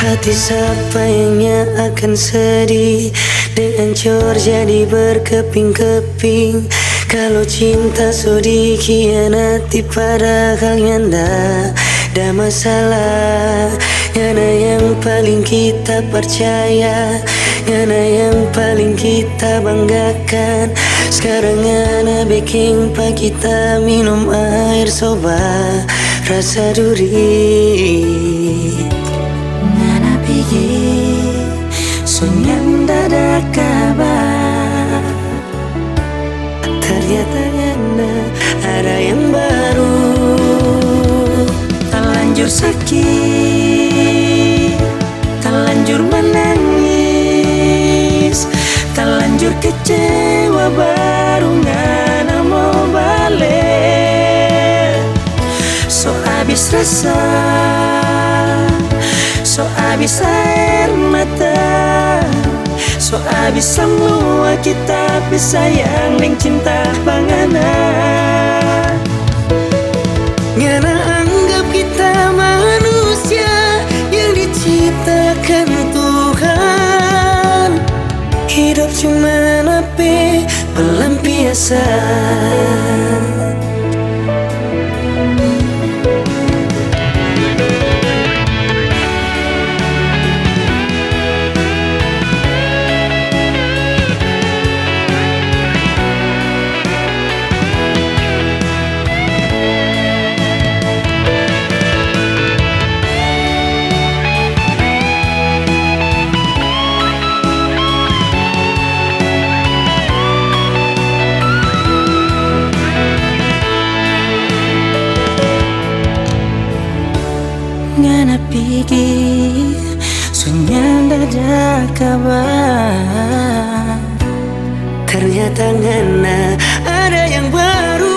Hati siapa yang akan sedih dengan cor jadi berkeping-keping. Kalau cinta so dikhianati padahal nyanda ada masalah. Yana yang paling kita percaya, yana yang paling kita banggakan. Sekarang yana bikin pa kita minum air soba rasa duri. Ngana pikir sunyan dada kabar, ternyata ngana ada yang baru. Terlanjur sakit, terlanjur menangis, terlanjur kecewa, baru ngana mau balik. So abis rasa, so abis air mata, so abis semua kita sayang dan cinta bangana. Ngana anggap kita manusia yang diciptakan Tuhan. Hidup cuma napi pelampiasan. Ngana pikir sunyan dada kabar, ternyata ngana ada yang baru.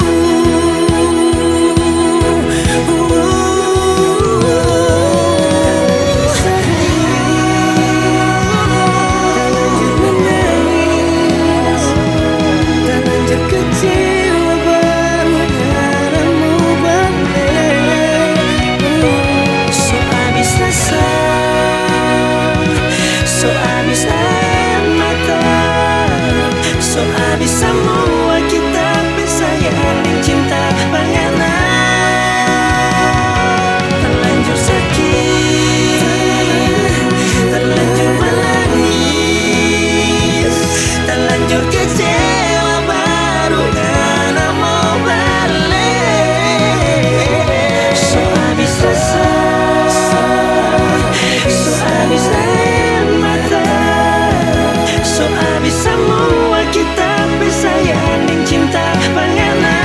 So abis air mata, so abis semua kita bersayang dan cinta bangana. Terlanjur sakit, terlanjur menangis, terlanjur kecewa, baru ngana mau balik. So abis rasa, so abis air mata, so abis semua kita bersayang dan cinta bangana.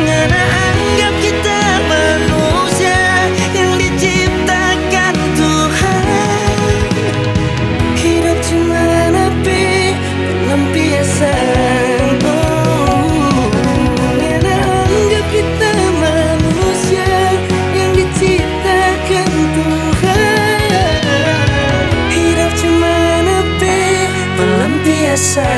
Ngana anggap kita manusia yang diciptakan Tuhan. Hidup cuma napi pelampiasan. Ngana anggap kita manusia yang diciptakan Tuhan. Hidup cuma napi pelampiasan.